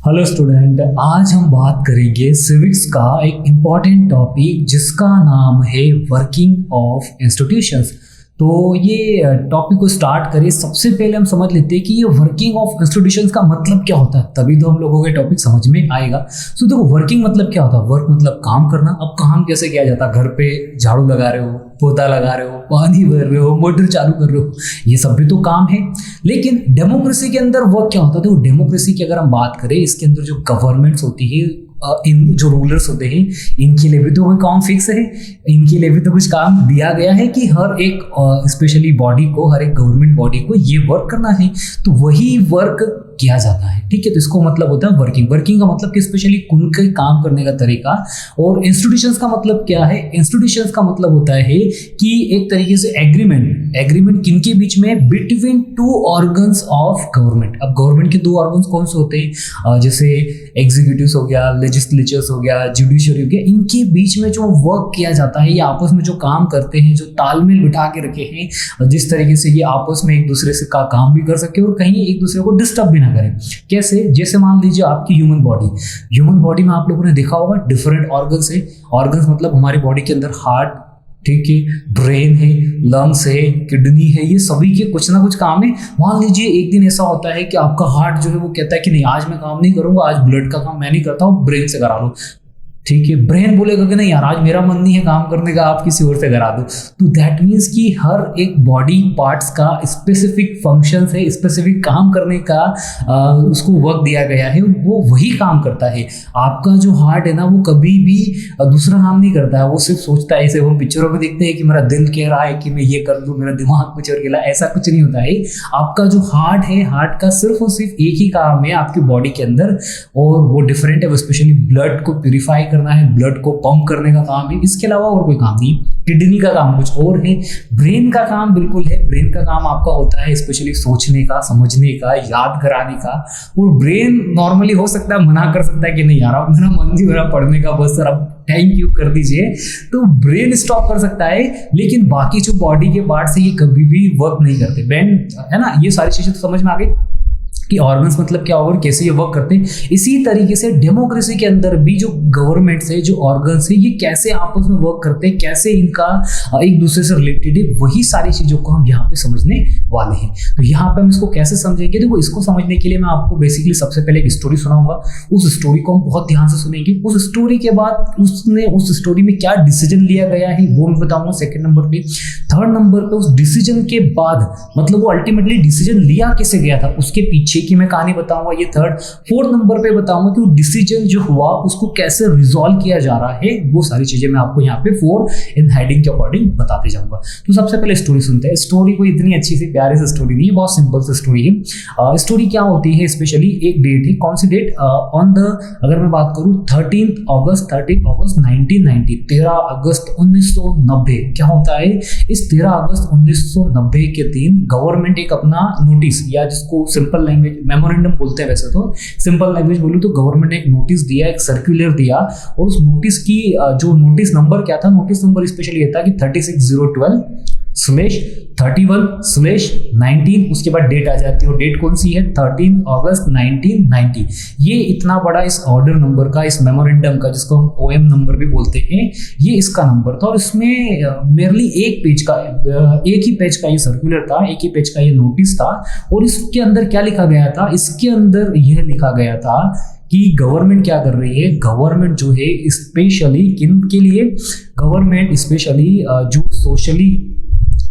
Hello student, आज हम बात करेंगे सिविक्स का एक इम्पॉर्टेंट टॉपिक जिसका नाम है वर्किंग ऑफ इंस्टीट्यूशंस। तो ये टॉपिक को स्टार्ट करें, सबसे पहले हम समझ लेते हैं कि ये वर्किंग ऑफ इंस्टीट्यूशंस का मतलब क्या होता है, तभी तो हम लोगों को टॉपिक समझ में आएगा। सो देखो, वर्किंग मतलब क्या होता है? वर्क मतलब काम करना। अब काम कैसे किया जाता है? घर पे झाड़ू लगा रहे हो, पोता लगा रहे हो, पानी भर रहे हो, मोटर चालू कर रहे हो, ये सब भी तो काम है। लेकिन डेमोक्रेसी के अंदर वर्क क्या होता है? तो डेमोक्रेसी की अगर हम बात करें, इसके अंदर जो गवर्नमेंट्स होती है, इन जो रूलर्स होते हैं, इनके लिए भी तो कोई काम फिक्स है, इनके लिए भी तो कुछ काम दिया गया है कि हर एक स्पेशली बॉडी को, हर एक गवर्नमेंट बॉडी को ये वर्क करना है, तो वही वर्क किया जाता है। ठीक है, तो इसको मतलब होता है वर्किंग। वर्किंग का मतलब कि स्पेशली उनके काम करने का तरीका। और इंस्टीट्यूशंस का मतलब क्या है? इंस्टीट्यूशंस का मतलब होता है कि एक तरीके से एग्रीमेंट किनके बीच में? Between two organs of government. अब गवर्नमेंट के दो ऑर्गन्स कौन से होते हैं? जैसे एग्जीक्यूटिव्स हो गया, लेजिस्लेचर्स हो गया, जुडिशरी हो गया, इनके बीच में जो वर्क किया जाता है, ये आपस में जो काम करते हैं, जो तालमेल बिठा के रखे हैं, जिस तरीके से ये आपस में एक दूसरे से का काम भी कर सके और कहीं एक दूसरे को डिस्टर्ब भी ना करें। कैसे? जैसे मान लीजिए आपकी ह्यूमन बॉडी में आप लोगों ने देखा होगा डिफरेंट ऑर्गन्स है। ऑर्गन्स मतलब हमारी बॉडी के अंदर हार्ट, ठीक है, ब्रेन है, लंग्स है, किडनी है, ये सभी के कुछ ना कुछ काम है। मान लीजिए एक दिन ऐसा होता है कि आपका हार्ट जो है वो कहता है कि नहीं, आज मैं काम नहीं करूंगा, आज ब्लड का काम मैं नहीं करता हूँ, ब्रेन से करा लो। ठीक है, ब्रेन बोलेगा कि नहीं यार, आज मेरा मन नहीं है काम करने का, आप किसी और से करा दो। तो दैट मीन्स कि हर एक बॉडी पार्ट्स का स्पेसिफिक फंक्शंस है, स्पेसिफिक काम करने का उसको वर्क दिया गया है, वो वही काम करता है। आपका जो हार्ट है ना, वो कभी भी दूसरा काम नहीं करता है, वो सिर्फ सोचता है। ऐसे हम पिक्चरों में देखते हैं कि मेरा दिल कह रहा है कि मैं ये कर लूँ, मेरा दिमाग कुछ और कहला, ऐसा कुछ नहीं होता है। आपका जो हार्ट है, हार्ट का सिर्फ और सिर्फ एक ही काम है आपकी बॉडी के अंदर, और वो डिफरेंट है। स्पेशली ब्लड को प्यूरिफाई करना है, ब्लड को पंप करने का काम है, इसके अलावा और कोई काम नहीं। किडनी का काम कुछ और है। ब्रेन का काम बिल्कुल है, ब्रेन का काम आपका होता है स्पेशली सोचने का, समझने का, याद कराने का। और ब्रेन नॉर्मली हो सकता है मना कर सकता है कि नहीं यार, अब मेरा मन नहीं हो रहा पढ़ने का, बस सर अब थैंक यू कर दीजिए, तो ब्रेन स्टॉप कर सकता है। लेकिन बाकी जो बॉडी के पार्ट्स है, ये कभी भी वर्क नहीं करते। ब्रेन है ना, ये सारी चीजें तो समझ में आ गई कि ऑर्गन्स मतलब क्या होगा और कैसे ये वर्क करते हैं। इसी तरीके से डेमोक्रेसी के अंदर भी जो गवर्नमेंट्स है, जो ऑर्गन्स है, ये कैसे आपस में वर्क करते हैं, कैसे इनका एक दूसरे से रिलेटेड है, वही सारी चीजों को हम यहाँ पे समझने वाले हैं। तो यहाँ पे हम इसको कैसे समझेंगे? देखो, इसको समझने के लिए मैं आपको बेसिकली सबसे पहले एक स्टोरी सुनाऊंगा। उस स्टोरी को हम बहुत ध्यान से सुनेंगे। उस स्टोरी के बाद उस स्टोरी में क्या डिसीजन लिया गया है वो मैं बताऊंगा सेकेंड नंबर पे। थर्ड नंबर पे उस डिसीजन के बाद मतलब वो अल्टीमेटली डिसीजन लिया कैसे गया था, उसके पीछे की मैं कहानी बताऊंगा, ये थर्ड। फोर्थ नंबर पे बताऊंगा कि वो डिसीजन जो हुआ उसको कैसे रिजॉल्व किया जा रहा है। वो सारी चीजें मैं आपको यहाँ पे 4 इन हेडिंग के अकॉर्डिंग बताते जाऊंगा। तो सबसे पहले स्टोरी सुनते हैं। स्टोरी कोई इतनी अच्छी सी प्यारी सी स्टोरी नहीं है, बहुत सिंपल सी स्टोरी है। स्टोरी क्या होती है? स्पेशली एक डेट है। कौन सी डेट? अगर मैं बात करूं 13 अगस्त 1990, 13 अगस्त 1990। क्या होता है इस 13 अगस्त 1990 के दिन? गवर्नमेंट एक अपना नोटिस, या जिसको सिंपल लैंग्वेज मेमोरेंडम बोलते हैं, वैसे तो सिंपल लैंग्वेज बोलूं तो गवर्नमेंट ने एक नोटिस दिया, एक सर्कुलर दिया। और उस नोटिस की जो नोटिस नंबर क्या था? नोटिस नंबर स्पेशली ये था कि 36012/31/19। उसके बाद डेट आ जाती है, और डेट कौन सी है? 13 अगस्त 1990। ये इतना बड़ा इस ऑर्डर नंबर का, इस मेमोरेंडम का, जिसको हम ओएम नंबर भी बोलते हैं, ये इसका नंबर था। और इसमें मेरली एक ही पेज का ये सर्कुलर था, एक ही पेज का ये नोटिस था। और इसके अंदर क्या लिखा गया था? इसके अंदर यह लिखा गया था कि गवर्नमेंट क्या कर रही है। गवर्नमेंट जो है स्पेशली किन के लिए? गवर्नमेंट स्पेशली जो सोशली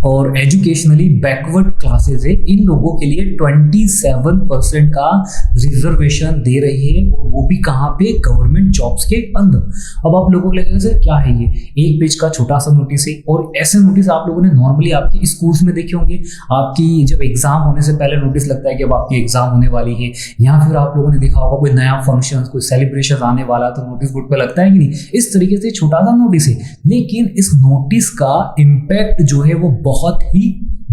और एजुकेशनली बैकवर्ड क्लासेस है, इन लोगों के लिए 27% का रिजर्वेशन दे रही है, वो भी कहाँ पे? गवर्नमेंट जॉब्स के अंदर। अब आप लोगों को लगेगा सर क्या है ये? एक पेज का छोटा सा नोटिस है। और ऐसे नोटिस आप लोगों ने नॉर्मली आपके स्कूल्स में देखे होंगे। आपकी जब एग्जाम होने से पहले नोटिस लगता है कि अब आपकी एग्जाम होने वाली है, या फिर आप लोगों ने देखा होगा कोई नया फंक्शन, कोई सेलिब्रेशन आने वाला, तो नोटिस बोर्ड पे लगता है कि नहीं? इस तरीके से छोटा सा नोटिस है। लेकिन इस नोटिस का इम्पैक्ट जो है वो बहुत ही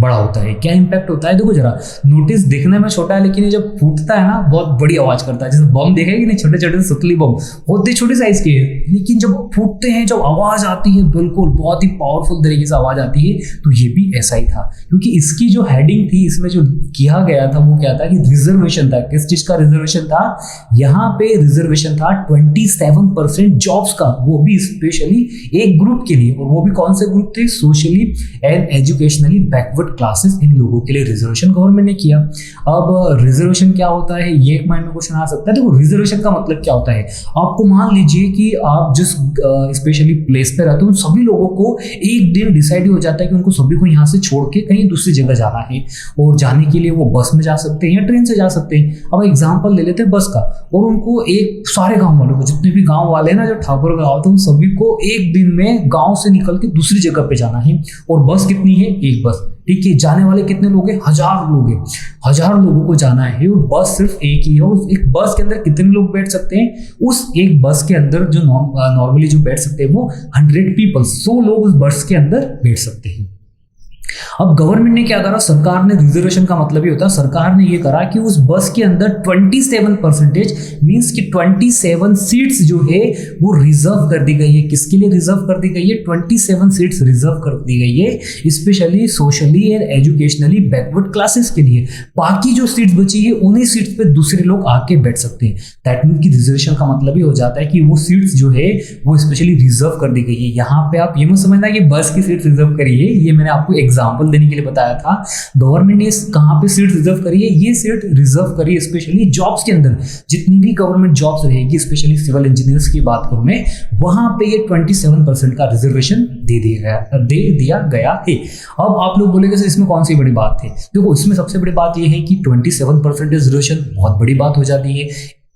बड़ा होता है। क्या इम्पैक्ट होता है, देखो जरा, नोटिस दिखने में छोटा है लेकिन ये जब फूटता है ना बहुत बड़ी आवाज करता है। जैसे बम देखे कि नहीं, छोटे छोटे सुतली बम होते छोटे साइज के, लेकिन जब फूटते हैं, जब आवाज आती है बिल्कुल बहुत ही पावरफुल तरीके से आवाज आती है। तो ये भी ऐसा ही था, क्योंकि इसकी जो हेडिंग थी, इसमें जो किया गया था वो क्या था कि रिजर्वेशन था। किस चीज का रिजर्वेशन था, यहाँ पे रिजर्वेशन था 27% जॉब्स का, वो भी स्पेशली एक ग्रुप के लिए, और वो भी कौन से ग्रुप थे, socially and educationally backward classes, इन लोगों के लिए रिजर्वेशन गवर्नमेंट ने किया। अब रिजर्वेशन क्या होता है, ये एक माइंड में क्वेश्चन आ सकता है। देखो रिजर्वेशन का मतलब क्या होता है, आपको मान लीजिए कि आप जिस स्पेशली प्लेस पे रहते हो, उन सभी लोगों को एक दिन डिसाइड हो जाता है कि उनको सभी को यहाँ से छोड़ के कहीं दूसरी जगह जाना है, और जाने के लिए वो बस में जा सकते हैं या ट्रेन से जा सकते हैं। अब एग्जाम्पल ले लेते हैं बस का, और उनको एक सारे गाँव वालों को, जितने भी गाँव वाले हैं ना, जो ठाकुर गाँव थे, उन सभी को एक दिन में गाँव से निकल के दूसरी जगह पे जाना है। और बस कितनी है, एक बस, ठीक है। जाने वाले कितने लोग हैं, 1000 लोग हैं, 1000 लोगों को जाना है, और बस सिर्फ एक ही है। और एक बस के अंदर कितने लोग बैठ सकते हैं, उस एक बस के अंदर जो नॉर्मली जो बैठ सकते हैं वो 100 पीपल, 100 लोग उस बस के अंदर बैठ सकते हैं। अब गवर्नमेंट ने क्या करा, सरकार ने, रिजर्वेशन का मतलब ये होता है, सरकार ने ये करा कि उस बस के अंदर 27% मींस कि 27 सीट्स जो है वो रिजर्व कर दी गई है। किसके लिए रिजर्व कर दी गई है, 27 सीट्स रिजर्व कर दी गई है specially socially and educationally backward classes के लिए। बाकी जो सीट्स बची है, उन्हीं सीट्स पे दूसरे लोग आके बैठ सकते हैं। दैट मीन कि रिजर्वेशन का मतलब ये हो जाता है कि वो सीट्स जो है वो स्पेशली रिजर्व कर दी गई है। यहाँ पे आप ये मत समझना कि बस की सीट रिजर्व करी है, ये मैंने आपको एग्जाम्पल देने के लिए बताया था। गवर्नमेंट ने कहां पे सीट रिजर्व करी है, ये सीट रिजर्व करी है स्पेशली जॉब्स के अंदर। जितनी भी गवर्नमेंट जॉब्स रहेगी, स्पेशली सिविल इंजीनियर्स की बात करूं मैं, वहां पे ये 27% का रिजर्वेशन दे दिया गया है। अब आप लोग बोलेंगे सर इसमें कौन सी बड़ी बात है, देखो इसमें सबसे बड़ी बात यह है कि 27% रिजर्वेशन बहुत बड़ी बात हो जाती है।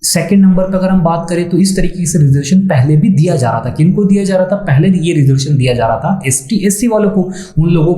सेकंड नंबर पर अगर हम बात करें तो इस तरीके से रिजर्वेशन पहले भी दिया जा रहा था। किनको दिया जा रहा था, पहले ये रिजर्वेशन दिया जा रहा था एसटी एससी वालों को, उन लोगों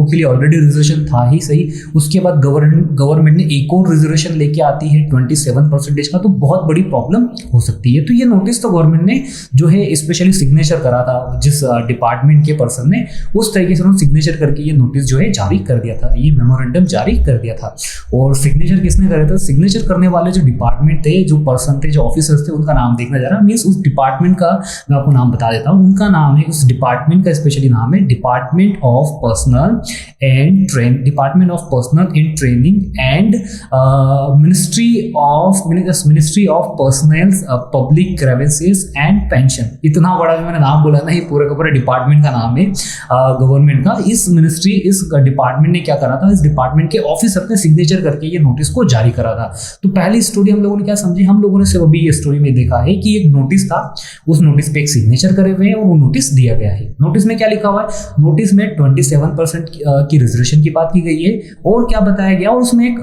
के लिए ऑलरेडी रिजर्वेशन था ही सही। उसके बाद गवर्नमेंट ने एक और रिजर्वेशन लेके आती है 27% का, तो बहुत बड़ी प्रॉब्लम हो सकती है। तो ये नोटिस तो गवर्नमेंट ने जो है स्पेशली सिग्नेचर करा था, जिस डिपार्टमेंट के पर्सन ने, उस तरीके से उन्होंने सिग्नेचर करके ये नोटिस जो है जारी कर दिया था, ये मेमोरेंडम जारी कर दिया था। और सिग्नेचर किसने करे थे, सिग्नेचर करने वाले जो डिपार्टमेंट थे, जो पर्सन थे, जो ऑफिसर्स थे, उनका नाम देखना जा रहा है। मींस उस डिपार्टमेंट का मैं आपको नाम बता देता हूं, उनका नाम है, उस डिपार्टमेंट का स्पेशली नाम है department of personnel and training and ministry of personnel public grievances and pension. इतना बड़ा जो मैंने नाम बोला ना, ये पूरा का पूरा डिपार्टमेंट का नाम है गवर्नमेंट का। इस डिपार्टमेंट ने क्या करा था, इस डिपार्टमेंट के ऑफिसर ने सिग्नेचर करके ये नोटिस को जारी करा था। तो पहली स्टोरी हम लोगों ने क्या समझी, हम लोगों ने सिर्फ अभी ये स्टोरी में देखा है कि एक नोटिस था, उस नोटिस पे एक सिग्नेचर करे हुए हैं और वो नोटिस दिया गया है। नोटिस में क्या लिखा हुआ है, नोटिस में 27% की रिजर्वेशन की बात की गई है और क्या बताया गया, और उसमें एक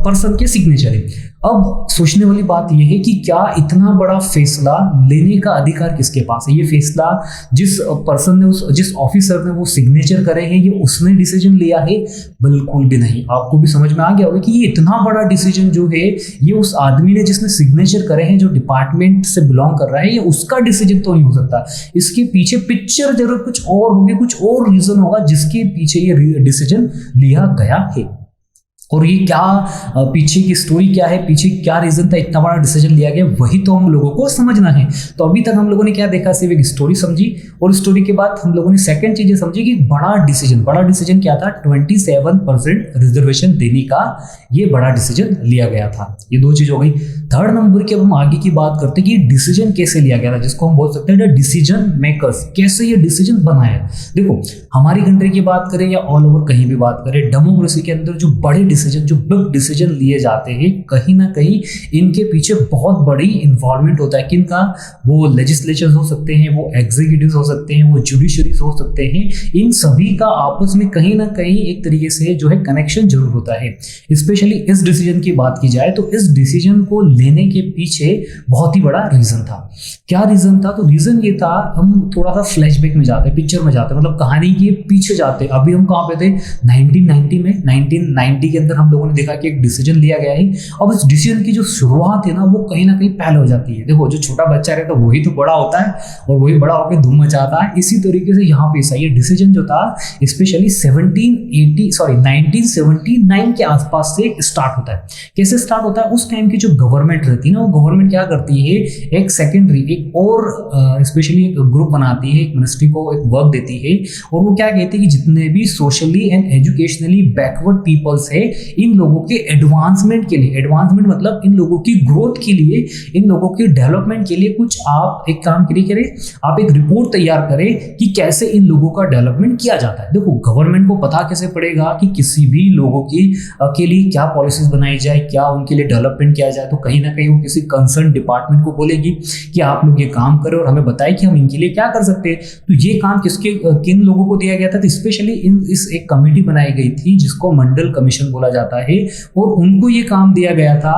पर्सन के सिग्नेचर है। अब सोचने वाली बात यह है कि क्या इतना बड़ा फैसला लेने का अधिकार किसके पास है। ये फैसला जिस पर्सन ने, जिस ऑफिसर ने वो सिग्नेचर करे हैं, ये उसने डिसीजन लिया है, बिल्कुल भी नहीं। आपको भी समझ में आ गया होगा कि ये इतना बड़ा डिसीजन जो है, ये उस आदमी ने जिसने सिग्नेचर करे हैं, जो डिपार्टमेंट से बिलोंग कर रहा है, ये उसका डिसीजन तो नहीं हो सकता। इसके पीछे पिक्चर जरूर कुछ और होगी, कुछ और रीजन होगा जिसके पीछे ये डिसीजन लिया गया है। और ये क्या पीछे की स्टोरी क्या है, पीछे क्या रीजन था इतना बड़ा डिसीजन लिया गया, वही तो हम लोगों को समझना है। तो अभी तक हम लोगों ने क्या देखा, सिर्फ एक स्टोरी समझी, और स्टोरी के बाद हम लोगों ने सेकंड चीजें समझी कि बड़ा डिसीजन क्या था, 27% रिजर्वेशन देने का ये बड़ा डिसीजन लिया गया था। ये दो चीज हो गई। थर्ड नंबर की अब हम आगे की बात करते हैं कि डिसीजन कैसे लिया गया था, जिसको हम बोल सकते हैं डिसीजन मेकर्स, कैसे ये डिसीजन बनाया। देखो हमारी कंट्री की बात करें या ऑल ओवर कहीं भी बात करें, डेमोक्रेसी के अंदर जो बड़े डिसीजन, जो बिग डिसीजन लिए जाते हैं, कहीं ना कहीं इनके पीछे बहुत बड़ी इन्वॉल्वमेंट होता है। किनका, वो लेजिस्लेचर्स हो सकते हैं, वो एग्जीक्यूटिव्स हो सकते हैं, वो जुडिशरीज हो सकते हैं। इन सभी का आपस में कहीं ना कहीं एक तरीके से जो है कनेक्शन जरूर होता है। स्पेशली इस डिसीजन की बात की जाए तो इस डिसीजन को लेने के पीछे बहुत ही बड़ा रीजन था। क्या रीजन था, तो रीजन ये था, हम थोड़ा सा फ्लैशबैक में जाते, पिक्चर में जाते, मतलब कहानी के पीछे जाते। अभी हम कहाँ पे थे, 1990 में, 1990 के अंदर अंदर हम लोगों ने देखा कि एक डिसीजन लिया गया है। अब इस डिसीजन की जो शुरुआत है ना वो कहीं ना कहीं पहले हो जाती है। देखो जो छोटा बच्चा रहता है वही तो बड़ा होता है और वही बड़ा होकर धूम मचाता है। इसी तरीके से यहाँ पे सही डिसीजन जो था स्पेशली 1979 के आसपास से स्टार्ट होता है। कैसे स्टार्ट होता है? उस टाइम की जो गवर्नमेंट रहती है ना, वो गवर्नमेंट क्या करती है, एक सेकेंडरी एक और स्पेशली एक ग्रुप बनाती है, एक मिनिस्ट्री को एक वर्क देती है और वो क्या कहती है कि जितने भी socially and educationally backward peoples है इन लोगों के एडवांसमेंट के लिए, एडवांसमेंट मतलब इन लोगों की ग्रोथ के लिए, इन लोगों के डेवलपमेंट के लिए कुछ आप एक काम करें, आप एक रिपोर्ट तैयार करें कि कैसे इन लोगों का डेवलपमेंट किया जाता है। देखो गवर्नमेंट को पता कैसे पड़ेगा कि किसी भी लोगों की के लिए क्या पॉलिसीज बनाई जाए, क्या उनके लिए डेवलपमेंट किया जाए, तो कहीं ना कहीं वो किसी कंसर्न डिपार्टमेंट को बोलेगी कि आप लोग ये काम करें और हमें बताएं कि हम इनके लिए क्या कर सकते हैं। तो ये काम किन लोगों को दिया गया था? तो स्पेशली इस एक कमेटी बनाई गई थी जिसको मंडल कमीशन बोला जाता है और उनको ये काम दिया गया था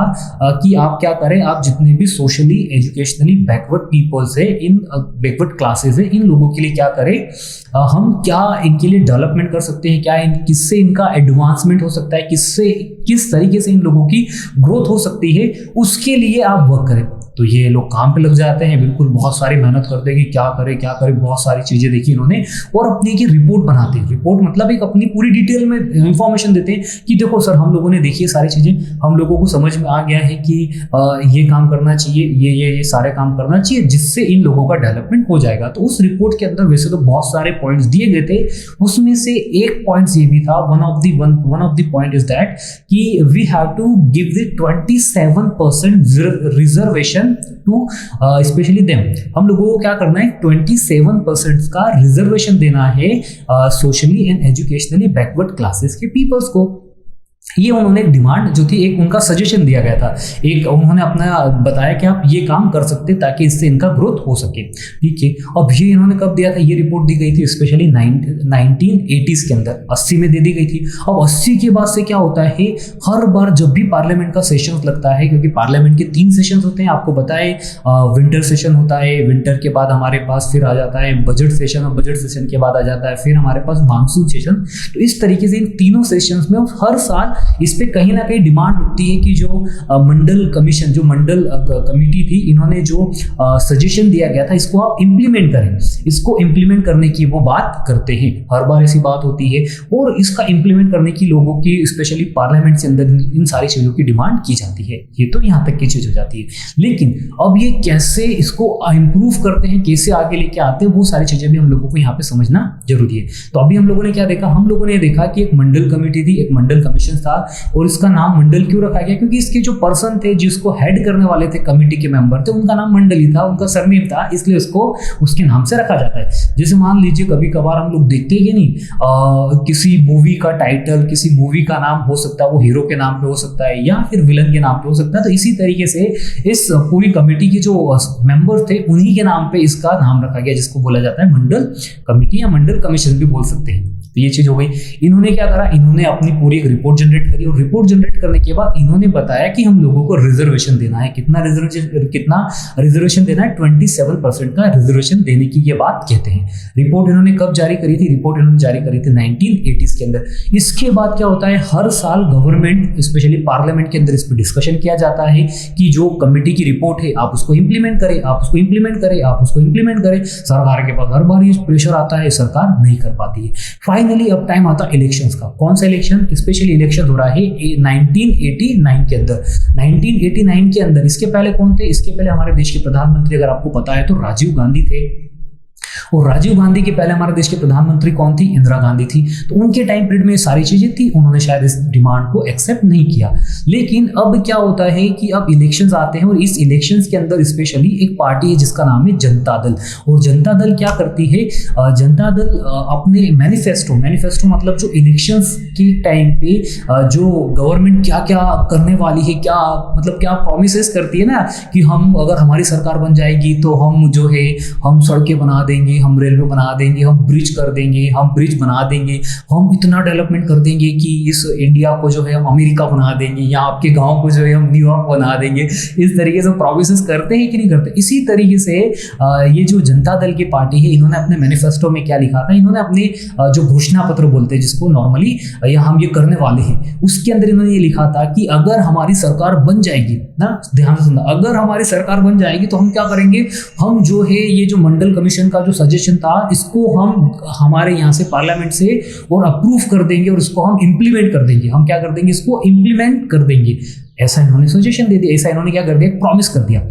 कि आप क्या करें, आप जितने भी सोशली एजुकेशनली बैकवर्ड पीपल्स है, इन बैकवर्ड क्लासेस है, इन लोगों के लिए क्या करें, हम क्या इनके लिए डेवलपमेंट कर सकते हैं, क्या किससे इनका एडवांसमेंट हो सकता है, किस तरीके से इन लोगों की ग्रोथ हो सकती है, उसके लिए आप वर्क करें। तो ये लोग काम पे लग जाते हैं, बिल्कुल बहुत सारी मेहनत करते हैं कि क्या करें, बहुत सारी चीज़ें देखी इन्होंने और अपनी की रिपोर्ट बनाते हैं। रिपोर्ट मतलब एक अपनी पूरी डिटेल में इंफॉर्मेशन देते हैं कि देखो सर हम लोगों ने देखी है सारी चीज़ें, हम लोगों को समझ में आ गया है कि ये काम करना चाहिए, ये सारे काम करना चाहिए जिससे इन लोगों का डेवलपमेंट हो जाएगा। तो उस रिपोर्ट के अंदर वैसे तो बहुत सारे पॉइंट्स दिए गए थे, उसमें से एक पॉइंट ये भी था, one of the point is that कि we have to give the 27% reservation to specially them. हम लोगों को क्या करना है, 27% का रिजर्वेशन देना है socially and educationally backward classes के पीपल्स को। ये उन्होंने एक डिमांड जो थी, एक उनका सजेशन दिया गया था, एक उन्होंने अपना बताया कि आप ये काम कर सकते ताकि इससे इनका ग्रोथ हो सके। ठीक है, अब ये इन्होंने कब दिया था? ये रिपोर्ट दी गई थी स्पेशली 1980s के अंदर, 80 में दे दी गई थी। अब 80 के बाद से क्या होता है, हर बार जब भी पार्लियामेंट का सेशन लगता है, क्योंकि पार्लियामेंट के 3 सेशन होते हैं, आपको बताए विंटर सेशन होता है, विंटर के बाद हमारे पास फिर आ जाता है बजट सेशन और बजट सेशन के बाद आ जाता है फिर हमारे पास मानसून सेशन। तो इस तरीके से इन तीनों सेशंस में हर साल इस पे कहीं ना कहीं डिमांड उठती है कि जो मंडल कमीशन, जो मंडल कमेटी थी, इन्होंने जो सजेशन दिया गया था इसको आप इम्प्लीमेंट करें। इसको इम्प्लीमेंट करने की वो बात करते हैं, हर बार ऐसी बात होती है और इसका इम्प्लीमेंट करने की लोगों की स्पेशली पार्लियामेंट के अंदर इन सारी चीज़ों की डिमांड की जाती है। ये तो यहाँ तक की चीज़ हो जाती है, लेकिन अब ये कैसे इसको इम्प्रूव करते हैं, कैसे आगे लेके आते हैं, वो सारी चीज़ें भी हम लोगों को यहाँ पे समझना जरूरी है। तो अभी हम लोगों ने क्या देखा, हम लोगों ने देखा कि एक मंडल कमेटी थी, एक मंडल कमीशन था और इसका नाम मंडल क्यों रखा गया, क्योंकि इसके जो पर्सन थे जिसको हेड करने वाले थे, कमेटी के मेंबर थे, उनका नाम मंडल ही था, उनका सरनेम था, इसलिए उसको उसके नाम से रखा जाता है। जैसे मान लीजिए कभी कभार हम लोग देखते हैं कि नहीं, किसी मूवी का टाइटल, किसी मूवी का नाम हो सकता है वो हीरो के नाम पे हो सकता है या फिर विलन के नाम पे हो सकता है। तो इसी तरीके से इस पूरी कमेटी के जो मेंबर थे उन्हीं के नाम पे इसका नाम रखा गया, जिसको बोला जाता है मंडल कमेटी या मंडल कमीशन भी बोल सकते हैं। तो ये चीज हो गई। इन्होंने क्या करा, इन्होंने अपनी पूरी एक रिपोर्ट जनरेट करी और रिपोर्ट जनरेट करने के बाद इन्होंने बताया कि हम लोगों को रिजर्वेशन देना है। कितना रिजर्वेशन देना है? 27% का रिजर्वेशन देने की ये बात कहते हैं। रिपोर्ट इन्होंने कब जारी करी थी? रिपोर्ट इन्होंने जारी करी थी 1980s के अंदर। इसके बाद क्या होता है, हर साल गवर्नमेंट स्पेशली पार्लियामेंट के अंदर इस पर डिस्कशन किया जाता है कि जो कमेटी की रिपोर्ट है आप उसको इंप्लीमेंट करें, आप उसको इंप्लीमेंट करें, आप उसको इंप्लीमेंट करें। सरकार के पास हर बार ये प्रेशर आता है, सरकार नहीं कर पाती है। फाइनली अब टाइम आता है इलेक्शंस का। कौन सा इलेक्शन? स्पेशली इलेक्शन हो रहा है 1989 के अंदर। 1989 के अंदर इसके पहले कौन थे? इसके पहले हमारे देश के प्रधानमंत्री, अगर आपको पता है तो राजीव गांधी थे। और राजीव गांधी के पहले हमारे देश के प्रधानमंत्री कौन थी? इंदिरा गांधी थी। तो उनके टाइम पीरियड में सारी चीजें थी, उन्होंने शायद इस डिमांड को एक्सेप्ट नहीं किया। लेकिन अब क्या होता है कि अब इलेक्शंस आते हैं और इस इलेक्शंस के अंदर स्पेशली एक पार्टी है जिसका नाम है जनता दल। और जनता दल क्या करती है, जनता दल अपने मैनिफेस्टो मतलब जो इलेक्शंस के टाइम पे जो गवर्नमेंट क्या क्या करने वाली है, क्या प्रोमिसेस करती है ना, कि हम अगर हमारी सरकार बन जाएगी तो हम जो है हम सड़कें बना देंगे, हम रेलवे बना देंगे, हम ब्रिज कर देंगे, हम ब्रिज बना देंगे, हम इतना डेवलपमेंट कर देंगे कि इस इंडिया को जो है हम अमेरिका बना देंगे, या आपके गांव को जो है हम न्यूयॉर्क बना देंगे। इस तरीके से प्रॉमिसेस करते हैं कि नहीं करते? इसी तरीके से ये जो जनता दल की पार्टी है, इन्होंने अपने मैनिफेस्टो में क्या लिखा था, इन्होंने अपने जो घोषणा पत्र बोलते हैं जिसको नॉर्मली या हम ये करने वाले हैं, उसके अंदर इन्होंने ये लिखा था कि अगर हमारी सरकार बन जाएगी ना, ध्यान से सुनना, अगर हमारी सरकार बन जाएगी तो हम क्या करेंगे, हम जो है ये जो मंडल कमीशन का जो सजेशन था इसको हम हमारे यहाँ से पार्लियामेंट से और अप्रूव कर देंगे और इसको हम इम्प्लीमेंट कर देंगे। हम क्या कर देंगे, इसको इम्प्लीमेंट कर देंगे। ऐसा इन्होंने सजेशन दे दिया, ऐसा इन्होंने क्या कर दिया, प्रॉमिस कर दिया।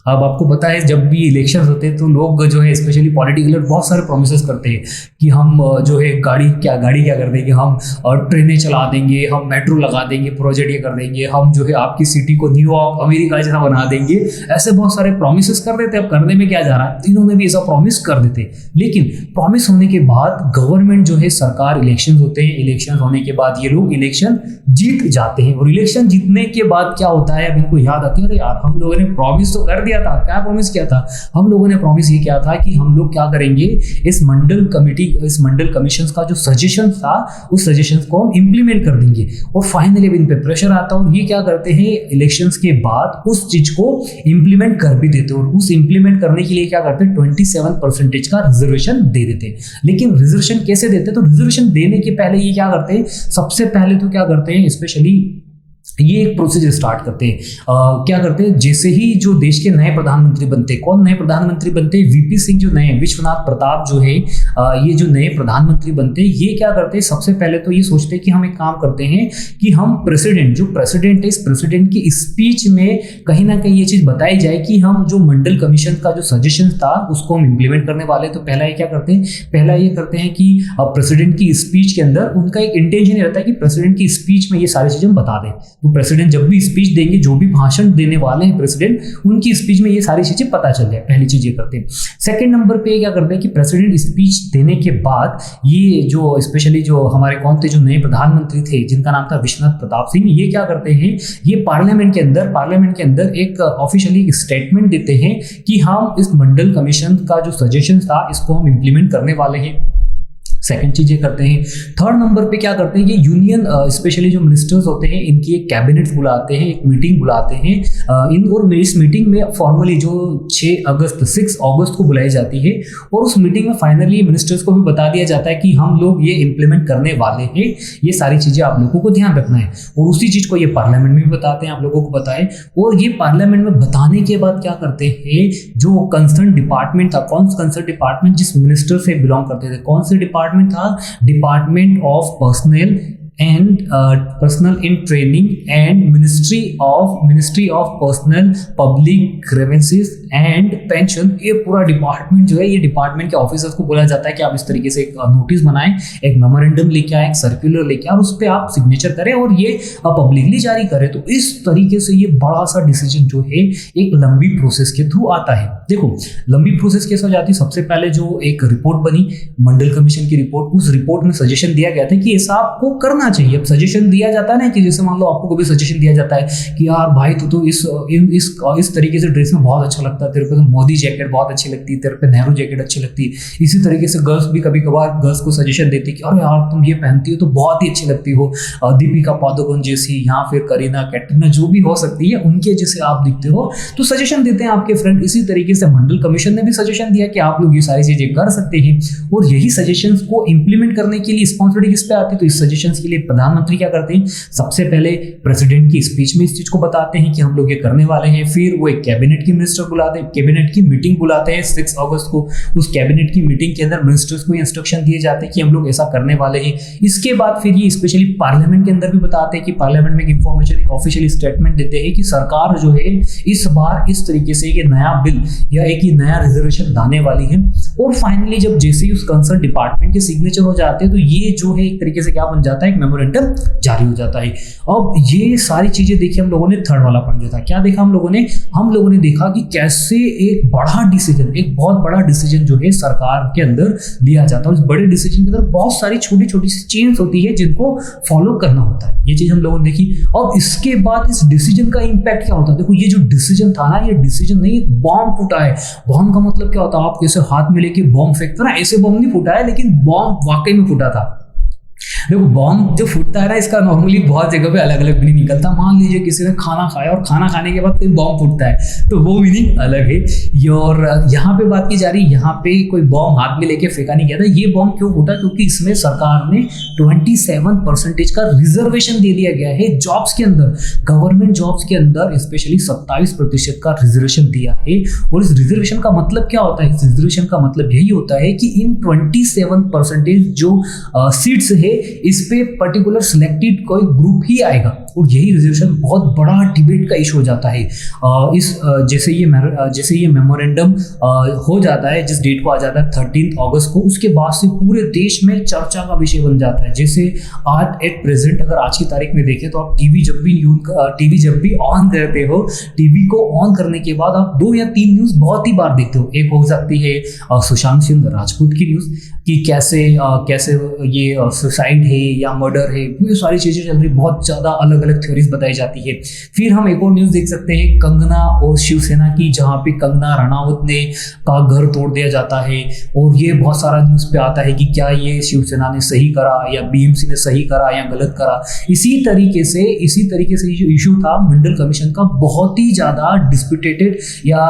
अब आपको पता है जब भी इलेक्शंस होते हैं तो लोग जो है स्पेशली पॉलिटिकल बहुत सारे प्रोमिसेस करते हैं कि हम जो है गाड़ी क्या कर देंगे, हम ट्रेनें चला देंगे, हम मेट्रो लगा देंगे, प्रोजेक्ट ये कर देंगे, हम जो है आपकी सिटी को न्यूयॉर्क अमेरिका जैसा बना देंगे। ऐसे बहुत सारे प्रोमिसेस कर देते हैं। अब करने में क्या जा रहा है, तो इन्होंने भी ऐसा प्रॉमिस कर देते, लेकिन प्रॉमिस होने के बाद गवर्नमेंट जो है, सरकार, इलेक्शन होते हैं, इलेक्शन होने के बाद ये लोग इलेक्शन जीत जाते हैं। और इलेक्शन जीतने के बाद क्या होता है, अब इनको याद आती है, अरे यार हम लोगों ने प्रॉमिस तो कर दिया था। क्या प्रॉमिस किया था, हम लोगों ने प्रॉमिस ये किया था कि हम लोग क्या करेंगे, इस मंडल कमीशन का जो सजेशन था उस सजेशन को हम इंप्लीमेंट कर देंगे। और फाइनली इन पे प्रेशर आता है और ये क्या करते हैं, इलेक्शंस के बाद उस चीज को इंप्लीमेंट कर भी देते हैं। और उस इंप्लीमेंट करने के लिए क्या करते हैं, 27% का रिजर्वेशन दे देते हैं। लेकिन रिजर्वेशन कैसे देते हैं, तो रिजर्वेशन देने के पहले ये क्या करते हैं, सबसे पहले तो क्या करते हैं, स्पेशली ये एक प्रोसीजर स्टार्ट करते हैं। क्या करते हैं, जैसे ही जो देश के नए प्रधानमंत्री बनते हैं, कौन नए प्रधानमंत्री बनते हैं, वीपी सिंह जो नए, विश्वनाथ प्रताप जो है, ये जो नए प्रधानमंत्री बनते हैं, ये क्या करते हैं, सबसे पहले तो ये सोचते हैं कि हम एक काम करते हैं कि हम प्रेसिडेंट है, इस प्रेसिडेंट की स्पीच में कहीं ना कहीं ये चीज बताई जाए कि हम जो मंडल कमीशन का जो सजेशन था उसको हम इंप्लीमेंट करने वाले। तो पहला ये क्या करते हैं, पहला ये करते हैं कि प्रेसिडेंट की स्पीच के अंदर उनका एक इंटेंशन रहता है कि प्रेसिडेंट की स्पीच में ये सारी चीजें बता दें। तो प्रेसिडेंट जब भी स्पीच देंगे, जो भी भाषण देने वाले हैं प्रेसिडेंट, उनकी स्पीच में ये सारी चीजें पता चल जाए, पहली चीज ये करते हैं। सेकंड नंबर पे क्या करते हैं कि प्रेसिडेंट स्पीच देने के बाद ये जो स्पेशली जो हमारे कौन थे, जो नए प्रधानमंत्री थे जिनका नाम था विश्वनाथ प्रताप सिंह, ये क्या करते हैं, ये पार्लियामेंट के अंदर एक ऑफिशियली स्टेटमेंट देते हैं कि हम इस मंडल कमीशन का जो सजेशन था इसको हम इंप्लीमेंट करने वाले हैं। सेकंड चीज ये करते हैं। थर्ड नंबर पे क्या करते हैं कि यूनियन स्पेशली जो मिनिस्टर्स होते हैं इनकी एक कैबिनेट बुलाते हैं, एक मीटिंग बुलाते हैं और इस मीटिंग में फॉर्मली जो 6 अगस्त को बुलाई जाती है और उस मीटिंग में फाइनली मिनिस्टर्स को भी बता दिया जाता है कि हम लोग ये इंप्लीमेंट करने वाले हैं, ये सारी चीजें आप लोगों को ध्यान रखना है। और उसी चीज को ये पार्लियामेंट में भी बताते हैं, आप लोगों को बताएं। और ये पार्लियामेंट में बताने के बाद क्या करते हैं, जो कंसर्न डिपार्टमेंट था, कौन सा कंसर्न डिपार्टमेंट जिस मिनिस्टर से बिलोंग करते थे, कौन से डिपार्टमेंट था, department of personal in training and ministry of personnel public grievances and pension. ये पूरा डिपार्टमेंट जो है, ये डिपार्टमेंट के ऑफिसर्स को बोला जाता है कि आप इस तरीके से एक नोटिस बनाएं, एक मेमोरेंडम लेके आए, एक सर्कुलर लेके आए और उस पर आप सिग्नेचर करें और ये पब्लिकली जारी करें। तो इस तरीके से ये बड़ा सा डिसीजन जो है एक लंबी प्रोसेस के थ्रू आता है। देखो लंबी प्रोसेस कैसे हो जाती है, सबसे पहले जो एक रिपोर्ट बनी मंडल कमीशन की रिपोर्ट, उस रिपोर्ट में सजेशन दिया गया था कि ऐसा आपको करना चाहिए। अब सजेशन दिया जाता है ना कि जैसे मान लो आपको कभी सजेशन दिया जाता है कि यार भाई तू तो इस तरीके से ड्रेस में बहुत अच्छा लगता है, तेरे पे तो मोदी जैकेट बहुत अच्छी लगती है, तेरे पे नेहरू जैकेट अच्छी लगती है। इसी तरीके से गर्ल्स भी कभी कभार गर्ल्स को सजेशन देती है कि अरे यार तुम ये पहनती हो तो बहुत ही अच्छी लगती हो, दीपिका पादुकोण जैसी या फिर करीना कैटरीना जो भी हो सकती है उनके जैसे आप दिखते हो, तो सजेशन देते हैं आपके फ्रेंड। इसी तरीके से मंडल कमीशन ने भी सजेशन दिया कि आप लोग ये सारी चीजें कर सकते हैं और यही सजेशन को इंप्लीमेंट करने के लिए रिस्पॉन्सिबिलिटी किस पे आती है, तो इस सजेशन के लिए प्रधानमंत्री क्या करते हैं, सबसे पहले प्रेसिडेंट की स्पीच में इस चीज को बताते हैं कि हम लोग ये करने वाले हैं। फिर वो एक कैबिनेट की मिनिस्टर बुलाते हैं, कैबिनेट की मीटिंग बुलाते हैं 6 अगस्त को। उस कैबिनेट की मीटिंग के अंदर मिनिस्टर्स को इंस्ट्रक्शन दिए जाते हैं कि हम लोग ऐसा करने वाले हैं। इसके बाद फिर ये स्पेशली पार्लियामेंट के अंदर भी बताते हैं कि पार्लियामेंट में एक इंफॉर्मेशन, एक ऑफिशियल स्टेटमेंट देते हैं कि सरकार जो है इस बार इस तरीके से ये नया बिल या एक ये नया रिजर्वेशन लाने वाली है। और फाइनली जब जैसे ही उस कंसर्न डिपार्टमेंट के सिग्नेचर हो जाते हैं तो ये जो है एक तरीके से क्या बन जाता है, एक मेमोरेंडम जारी हो जाता है। अब ये सारी चीजें देखी हम लोगों ने। थर्ड वाला पॉइंट जो था क्या देखा हम लोगों ने देखा कि कैसे एक बड़ा डिसीजन, एक बहुत बड़ा डिसीजन जो है सरकार के अंदर लिया जाता है। उस बड़े डिसीजन के अंदर बहुत सारी छोटी छोटी सी चेंज होती है जिनको फॉलो करना होता है। ये चीज हम लोगों ने देखी। और इसके बाद इस डिसीजन का इंपैक्ट क्या होता है, देखो ये जो डिसीजन था ना, ये डिसीजन नहीं, बॉम्ब फूटा है। बॉम्ब का मतलब क्या होता है, आप कैसे हाथ में लेके बॉम्ब फेंकते ना, ऐसे बॉम्ब नहीं फूटा है, लेकिन बॉम्ब वाकई में फूटा था। देखो बॉम्ब जो फूटता है ना, इसका नॉर्मली बहुत जगह पे अलग अलग मीनिंग निकलता है। मान लीजिए किसी ने खाना खाया और खाना खाने के बाद कोई बॉम्ब फूटता है, तो वो मीनिंग अलग है। और यहाँ पे बात की जा रही है, यहाँ पे कोई बॉम्ब हाथ में लेके फेंका नहीं गया था। ये बॉम्ब क्यों फूटा? क्योंकि इसमें सरकार ने 27% का रिजर्वेशन दे दिया गया है जॉब्स के अंदर, गवर्नमेंट जॉब्स के अंदर स्पेशली 27% का रिजर्वेशन दिया है। और इस रिजर्वेशन का मतलब क्या होता है? इस रिजर्वेशन का मतलब यही होता है कि इन 27% जो सीट्स है, इस पे पर्टिकुलर सिलेक्टेड कोई ग्रुप ही आएगा। और यही रिजर्वेशन बहुत बड़ा डिबेट का इशू हो जाता है। जैसे ये मेमोरेंडम हो जाता है, जिस डेट को आ जाता है 13 अगस्त को, उसके बाद से पूरे देश में चर्चा का विषय बन जाता है। जैसे आज एट प्रेजेंट अगर आज की तारीख में देखें तो आप टीवी जब भी ऑन करते हो, टीवी को ऑन करने के बाद आप 2 या 3 न्यूज़ बहुत ही बार देखते हो। एक हो सकती है सुशांत सिंह राजपूत की न्यूज़ कि कैसे ये सुसाइड है या मर्डर है, ये सारी चीज़ें चल रही, बहुत ज़्यादा अलग अलग थ्योरीज बताई जाती है। फिर हम एक और न्यूज़ देख सकते हैं कंगना और शिवसेना की, जहाँ पे कंगना रनावत ने का घर तोड़ दिया जाता है। और ये बहुत सारा न्यूज़ पे आता है कि क्या ये शिवसेना ने सही करा या बीएमसी ने सही करा या गलत करा। इसी तरीके से जो इशू था मंडल कमीशन का, बहुत ही ज़्यादा डिस्प्यूटेड या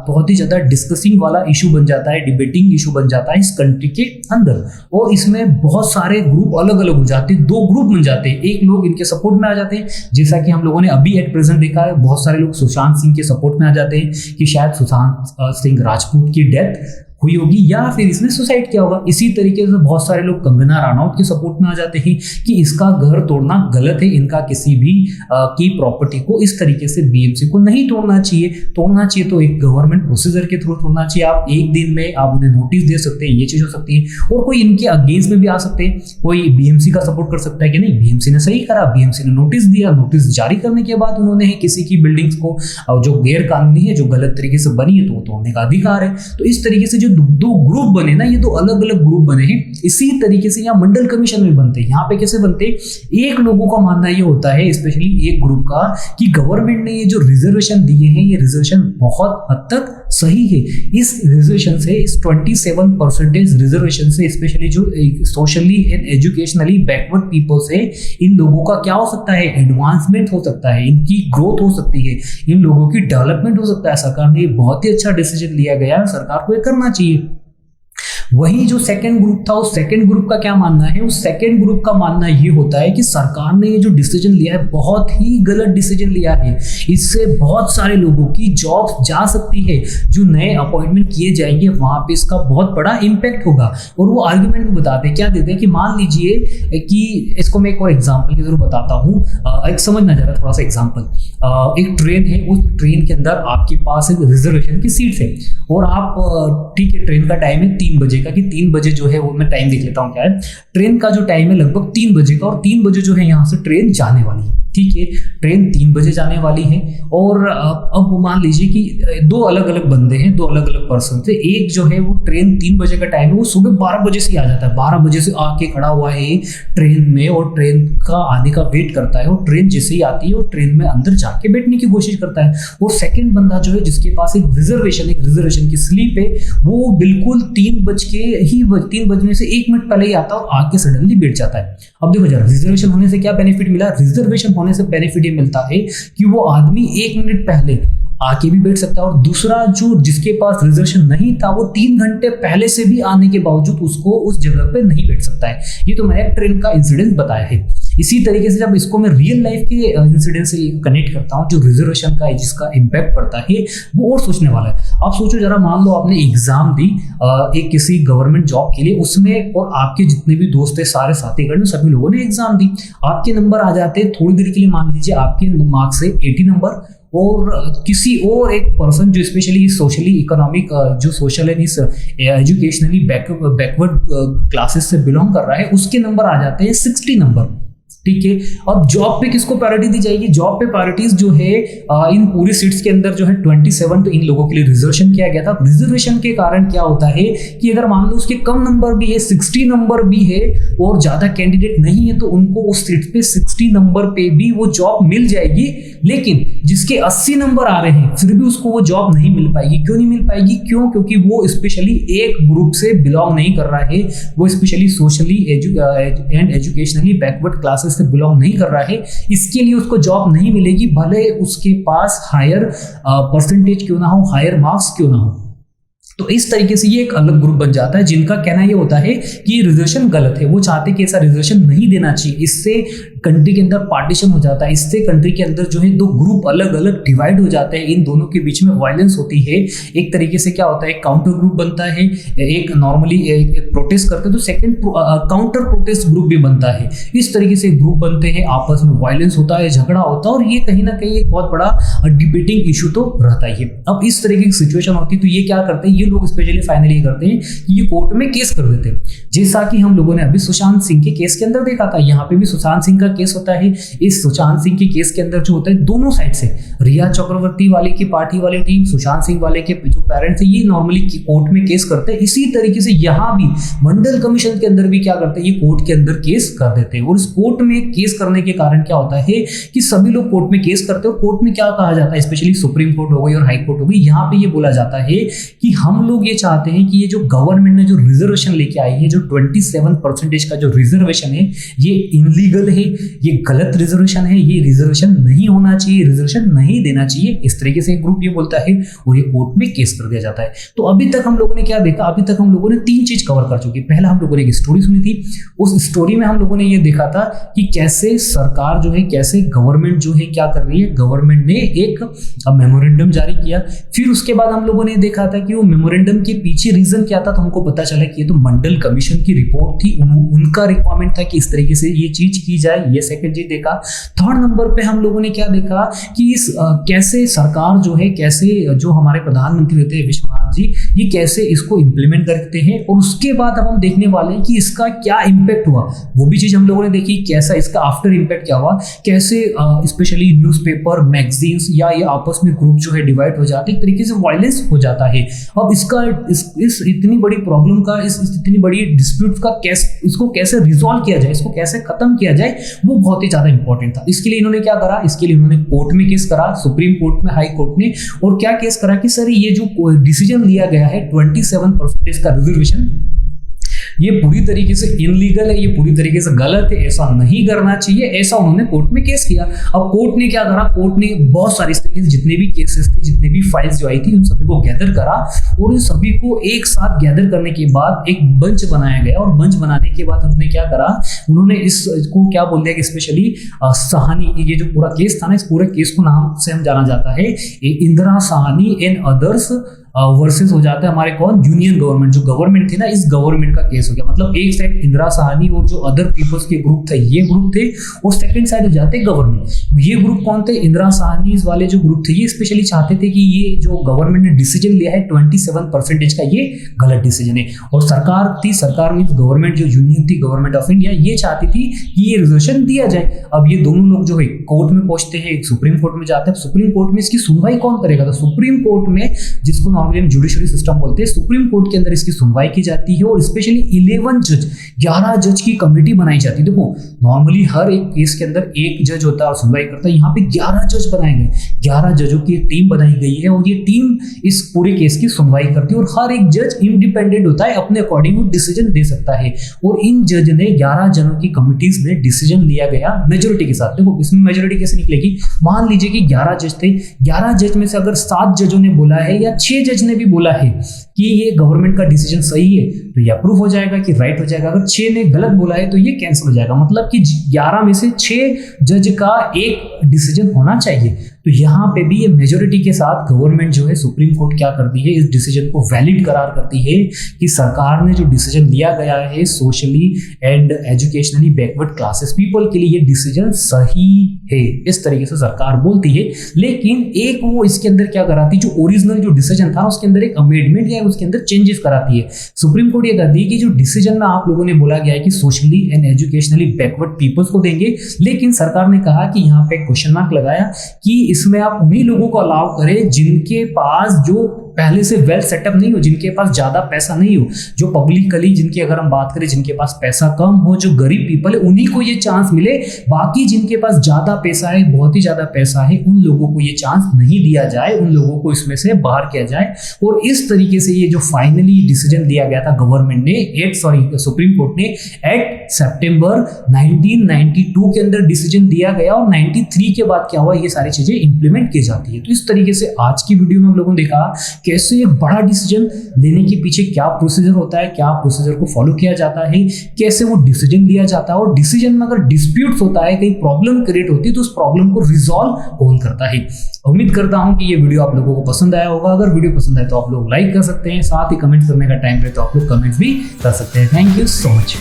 बहुत ही ज़्यादा डिस्कसिंग वाला इशू बन जाता है, डिबेटिंग इशू बन जाता है इस कंट्री के अंदर। और इसमें बहुत सारे ग्रुप अलग अलग हो जाते हैं, 2 ग्रुप बन जाते हैं। एक लोग इनके सपोर्ट में आ जाते हैं, जैसा कि हम लोगों ने अभी एट प्रेजेंट देखा है, बहुत सारे लोग सुशांत सिंह के सपोर्ट में आ जाते हैं कि शायद सुशांत सिंह राजपूत की डेथ हुई होगी या फिर इसने सुसाइड किया होगा। इसी तरीके से बहुत सारे लोग कंगना रनौत के सपोर्ट में आ जाते हैं कि इसका घर तोड़ना गलत है, इनका किसी भी की प्रॉपर्टी को इस तरीके से बीएमसी को नहीं तोड़ना चाहिए तो एक गवर्नमेंट प्रोसीजर के थ्रू तोड़ना चाहिए। आप एक दिन में आप उन्हें नोटिस दे सकते हैं, ये चीज हो सकती है। और कोई इनके अगेंस्ट में भी आ सकते हैं, कोई बीएमसी का सपोर्ट कर सकता है कि नहीं बीएमसी ने सही करा, बीएमसी ने नोटिस दिया, नोटिस जारी करने के बाद उन्होंने किसी की बिल्डिंग्स को जो गैर कानूनी है, जो गलत तरीके से बनी है, तो तोड़ने का अधिकार है। तो इस तरीके से जो 2 ग्रुप बने ना, ये 2 अलग अलग ग्रुप बने हैं। इसी तरीके से यहाँ मंडल कमीशन में बनते हैं। यहाँ पे कैसे बनते हैं? एक लोगों का मानना ये होता है, स्पेशली एक ग्रुप का, कि गवर्नमेंट ने ये जो रिजर्वेशन दिए हैं, ये रिजर्वेशन बहुत हद तक सही है। इस रिजर्वेशन से, इस 27% रिजर्वेशन से, स्पेशली जो socially and educationally backward peoples है, इन लोगों का क्या हो सकता है? एडवांसमेंट हो सकता है, इनकी ग्रोथ हो सकती है, इन लोगों की डेवलपमेंट हो सकता है। सरकार ने बहुत ही अच्छा डिसीजन लिया गया है, सरकार को ये करना चाहिए। वही जो सेकंड ग्रुप था, उस सेकंड ग्रुप का क्या मानना है? उस सेकंड ग्रुप का मानना ये होता है कि सरकार ने ये जो डिसीजन लिया है, बहुत ही गलत डिसीजन लिया है। इससे बहुत सारे लोगों की जॉब जा सकती है, जो नए अपॉइंटमेंट किए जाएंगे वहां पे इसका बहुत बड़ा इम्पैक्ट होगा। और वो आर्ग्यूमेंट भी बताते हैं, क्या देते हैं कि मान लीजिए कि इसको मैं एक और एग्जाम्पल के जरूर बताता हूँ, एक समझना जरा थोड़ा सा एग्जाम्पल। एक ट्रेन है, उस ट्रेन के अंदर आपके पास एक रिजर्वेशन की सीट है और आप ठीक है, ट्रेन का टाइम है 3 बजे का, कि 3 बजे जो है वो मैं टाइम देख लेता हूँ क्या है। ट्रेन का जो टाइम है लगभग 3 बजे का, और 3 बजे जो है यहाँ से ट्रेन जाने वाली है। ठीक है, ट्रेन 3 बजे जाने वाली है। और अब मान लीजिए कि 2 अलग अलग बंदे हैं, 2 अलग अलग पर्सन थे। एक जो है वो ट्रेन 3 बजे का टाइम है, वो सुबह 12 बजे से आ जाता है, 12 बजे से आके खड़ा हुआ है ट्रेन में और ट्रेन का आने का वेट करता है। और ट्रेन जैसे ही आती है वो ट्रेन में अंदर जाके बैठने की कोशिश करता है। और सेकंड बंदा जो है, जिसके पास एक रिजर्वेशन की स्लीप है, वो बिल्कुल 3 बजने से 1 मिनट पहले ही आता है और आके सडनली बैठ जाता है। अब देखो जरा, रिजर्वेशन होने से क्या बेनिफिट मिला? रिजर्वेशन होने से बेनिफिट ये मिलता है कि वो आदमी 1 मिनट पहले आके भी बैठ सकता है, और दूसरा जो जिसके पास रिजर्वेशन नहीं था, वो 3 घंटे पहले से भी आने के बावजूद उसको उस जगह पे नहीं बैठ सकता है। ये तो मैंने ट्रेन का इंसिडेंट बताया है। इसी तरीके से जब इसको मैं रियल लाइफ के इंसिडेंट से कनेक्ट करता हूँ, जो रिजर्वेशन का जिसका इम्पैक्ट पड़ता है, वो और सोचने वाला है। आप सोचो जरा, मान लो आपने एग्जाम दी एक किसी गवर्नमेंट जॉब के लिए, उसमें और आपके जितने भी दोस्त थे, सारे साथीगण, सभी लोगों ने एग्जाम दी। आपके नंबर आ जाते हैं थोड़ी देर के लिए, मान लीजिए आपके मार्क्स से 80 नंबर, और किसी और एक पर्सन जो स्पेशली सोशली इकोनॉमिक, जो सोशल एंड इस एजुकेशनली बैकवर्ड क्लासेस से बिलोंग कर रहा है, उसके नंबर आ जाते हैं 60 नंबर। ठीक है। अब जॉब पे किसको प्रायोरिटी दी जाएगी? जॉब पे प्रायोरिटीज जो है इन पूरी सीट्स के अंदर जो है 27 तो इन लोगों के लिए रिजर्वेशन किया गया था। रिजर्वेशन के कारण क्या होता है कि अगर मान लो उसके कम नंबर भी है, 60 नंबर भी है और ज्यादा कैंडिडेट नहीं है, तो उनको उस सीट पे 60 नंबर पे भी वो जॉब मिल जाएगी। लेकिन जिसके 80 नंबर आ रहे हैं फिर भी उसको वो जॉब नहीं मिल पाएगी। क्यों नहीं मिल पाएगी? क्यों? क्योंकि वो स्पेशली एक ग्रुप से बिलोंग नहीं कर रहा है, वो specially socially and educationally backward classes से बिलोंग नहीं कर रहा है। इसके लिए उसको जॉब नहीं मिलेगी, भले उसके पास हायर परसेंटेज क्यों ना हो, हायर मार्क्स क्यों ना हो। तो इस तरीके से ये एक अलग ग्रुप बन जाता है जिनका कहना ये होता है कि रिजर्वेशन गलत है। वो चाहते कि ऐसा रिजर्वेशन नहीं देना चाहिए, इससे कंट्री के अंदर पार्टीशन हो जाता है, इससे कंट्री के अंदर जो है दो ग्रुप अलग अलग डिवाइड हो जाते हैं, इन दोनों के बीच में वायलेंस होती है। एक तरीके से क्या होता है, काउंटर ग्रुप बनता है, एक नॉर्मली एक प्रोटेस्ट करते हैं तो सेकंड काउंटर प्रोटेस्ट ग्रुप भी बनता है। इस तरीके से ग्रुप बनते हैं, आपस में वायलेंस होता है, झगड़ा होता है और ये कहीं ना कहीं एक बहुत बड़ा डिबेटिंग इशू तो रहता ही है। अब इस तरीके की सिचुएशन होती है तो ये क्या करते हैं, ये लोग स्पेशली फाइनली करते हैं कि ये कोर्ट में केस कर देते हैं। जैसा कि हम लोगों ने अभी सुशांत सिंह के केस के अंदर देखा था, यहाँ पे भी सुशांत सिंह का केस होता है। इस सुशांत सिंह के केस के अंदर जो होता है दोनों साइड से, रिया चक्रवर्ती वाले की पार्टी वाली टीम, सुशांत सिंह वाले के जो पेरेंट्स है, ये नॉर्मली कोर्ट में केस करते हैं। इसी तरीके से यहाँ भी मंडल कमीशन के अंदर भी क्या करते हैं, ये कोर्ट के अंदर केस कर देते हैं। और इस कोर्ट में केस करने के कारण क्या होता है कि सभी लोग कोर्ट में केस करते हैं और कोर्ट में क्या कहा जाता है, स्पेशली सुप्रीम कोर्ट हो गई और हाई कोर्ट हो गई, यहाँ पे ये बोला जाता है कि हम लोग ये चाहते हैं कि ये जो गवर्नमेंट ने जो रिजर्वेशन लेके आई है, जो 27% का जो रिजर्वेशन है, ये इनलीगल है, ये गलत रिजर्वेशन है, ये रिजर्वेशन नहीं होना चाहिए, रिजर्वेशन नहीं देना चाहिए। इस तरीके से एक ग्रुप ये बोलता है और ये कोर्ट में केस कर दिया जाता है। तो अभी तक हम लोगों ने क्या देखा, अभी तक हम लोगों ने 3 चीज कवर कर चुकी। पहला हम लोगों ने एक स्टोरी सुनी थी, उस स्टोरी में हम लोगों ने ये देखा था कि कैसे सरकार जो है, कैसे गवर्नमेंट जो है क्या कर रही है, गवर्नमेंट ने एक मेमोरेंडम जारी किया। फिर उसके बाद हम लोगों ने देखा था कि वो मेमोरेंडम के पीछे रीजन क्या था, तो हमको पता चला कि ये तो मंडल कमीशन की रिपोर्ट थी, उनका रिक्वायरमेंट था कि इस तरीके से ये चीज की जाए। ये सेकंड चीज देखा। थर्ड नंबर पे हम लोगों ने क्या देखा कि इस कैसे सरकार जो है, कैसे जो हमारे प्रधानमंत्री होते हैं विश्वनाथ जी, ये कैसे इसको इंप्लीमेंट करते हैं। और उसके बाद अब हम देखने वाले हैं कि इसका क्या इम्पैक्ट हुआ, वो भी चीज हम लोगों ने देखी, कैसा इसका आफ्टर इम्पैक्ट क्या हुआ, कैसे स्पेशली न्यूज़पेपर, मैगजीन्स या ये आपस में ग्रुप जो है डिवाइड हो जाते, एक तरीके से वायलेंस हो जाता है। अब इसका इस इतनी बड़ी प्रॉब्लम का, इस इतनी बड़ी डिस्प्यूट का इसको कैसे रिजॉल्व किया जाए, इसको कैसे खत्म किया जाए, वो बहुत ही ज्यादा इंपॉर्टेंट था। इसके लिए इन्होंने क्या करा, इसके लिए इन्होंने कोर्ट में केस करा, सुप्रीम कोर्ट में, हाई कोर्ट में। और क्या केस करा कि सर ये जो डिसीजन लिया गया है 27% का रिजर्वेशन, ये पूरी तरीके से इनलीगल है, ये पूरी तरीके से गलत है, ऐसा नहीं करना चाहिए। ऐसा उन्होंने कोर्ट में केस किया। अब कोर्ट ने क्या करा, कोर्ट ने बहुत सारे इस तरीके से जितने भी केसेस थे, जितने भी फाइल्स जो आई थी, उन सभी को गैदर करा और उन सभी को एक साथ गैदर करने के बाद एक बेंच बनाया गया। और बेंच बनाने के बाद उन्होंने क्या करा, उन्होंने इसको क्या बोल दिया कि स्पेशली साहनी, ये जो पूरा केस था ना, इस पूरे केस को नाम से हम जाना जाता है Indira Sahni and others versus हो जाता है हमारे कौन, यूनियन गवर्नमेंट, जो गवर्नमेंट थी ना, इस गवर्नमेंट का केस हो गया। मतलब एक साइड इंदिरा साहनी और जो अदर पीपल्स के ग्रुप थे, ये ग्रुप थे, और सेकंड साइड हो जाते गवर्नमेंट। ये ग्रुप कौन थे, इंदिरा साहनी वाले जो ग्रुप थे, ये स्पेशली चाहते थे कि ये जो गवर्नमेंट ने डिसीजन लिया है 27% का, ये गलत डिसीजन है। और सरकार थी, सरकार मीन्स गवर्नमेंट, जो यूनियन थी, गवर्नमेंट ऑफ इंडिया, ये चाहती थी कि ये रिजर्वेशन दिया जाए। अब ये दोनों लोग जो है कोर्ट में पहुंचते हैं, सुप्रीम कोर्ट में जाते हैं। सुप्रीम कोर्ट में इसकी सुनवाई कौन करेगा, तो सुप्रीम कोर्ट में, जिसको नॉर्मली जुडिशरी सिस्टम बोलते हैं, सुप्रीम कोर्ट के अंदर इसकी सुनवाई की जाती है। और स्पेशली 11 जज की कमेटी बनाई जाती है। देखो नॉर्मली हर एक केस के अंदर एक जज होता है और सुनवाई करता है, यहाँ पे 11 जज बनाए गए, 11 जजों की एक टीम बनाई गई है और ये टीम इस पूरे केस की सुनवाई करती है। और हर एक जज इंडिपेंडेंट होता है, अपने अकॉर्डिंग डिसीजन दे सकता है। और इन जज ने 11 जनों की कमिटीज ने डिसीजन लिया गया मेजोरिटी के साथ। देखो इसमें मेजोरिटी कैसे निकलेगी, मान लीजिए कि 11 जज थे, 11 जज में से अगर 7 जजों ने बोला है या 6 जज ने भी बोला है कि ये गवर्नमेंट का डिसीजन सही है, तो ये अप्रूव हो जाएगा कि राइट हो जाएगा। अगर 6 ने गलत बोला है तो ये कैंसिल हो जाएगा। मतलब कि 11 में से 6 जज का एक डिसीजन होना चाहिए। तो यहाँ पे भी ये मेजोरिटी के साथ गवर्नमेंट जो है, सुप्रीम कोर्ट क्या करती है, इस डिसीजन को वैलिड करार करती है कि सरकार ने जो डिसीजन लिया गया है socially and educationally backward classes people के लिए, ये डिसीजन सही है, इस तरीके से सरकार बोलती है। लेकिन एक वो इसके अंदर क्या कराती है, जो ओरिजिनल जो डिसीजन था उसके अंदर एक अमेंडमेंट या उसके अंदर चेंजेस कराती है। सुप्रीम कोर्ट ये कहती है कि जो डिसीजन में आप लोगों ने बोला गया है कि socially and educationally backward peoples को देंगे, लेकिन सरकार ने कहा कि यहाँ पे क्वेश्चन मार्क लगाया कि इसमें आप उन्हीं लोगों को अलाउ करें जिनके पास जो पहले से वेल सेटअप नहीं हो, जिनके पास ज्यादा पैसा नहीं हो, जो पब्लिकली जिनकी अगर हम बात करें जिनके पास पैसा कम हो, जो गरीब पीपल है, उन्हीं को ये चांस मिले। बाकी जिनके पास ज्यादा पैसा है, बहुत ही ज्यादा पैसा है, उन लोगों को ये चांस नहीं दिया जाए, उन लोगों को इसमें से बाहर किया जाए। और इस तरीके से ये जो फाइनली डिसीजन दिया गया था गवर्नमेंट ने, सुप्रीम कोर्ट ने 8 सितंबर 1992 के अंदर डिसीजन दिया गया, और 93 के बाद क्या हुआ, ये सारी चीजें इंप्लीमेंट की जाती है। तो इस तरीके से आज की वीडियो में हम लोगों ने देखा कैसे एक बड़ा डिसीजन लेने के पीछे क्या प्रोसीजर होता है, क्या प्रोसीजर को फॉलो किया जाता है, कैसे वो डिसीजन लिया जाता है, और डिसीजन में अगर डिस्प्यूट्स होता है, कहीं प्रॉब्लम क्रिएट होती है, तो उस प्रॉब्लम को रिजॉल्व कौन करता है। उम्मीद करता हूं कि ये वीडियो आप लोगों को पसंद आया होगा। अगर वीडियो पसंद आए तो आप लोग लाइक कर सकते हैं, साथ ही कमेंट करने का टाइम रहे तो आप लोग कमेंट्स भी कर सकते हैं। Thank you so much.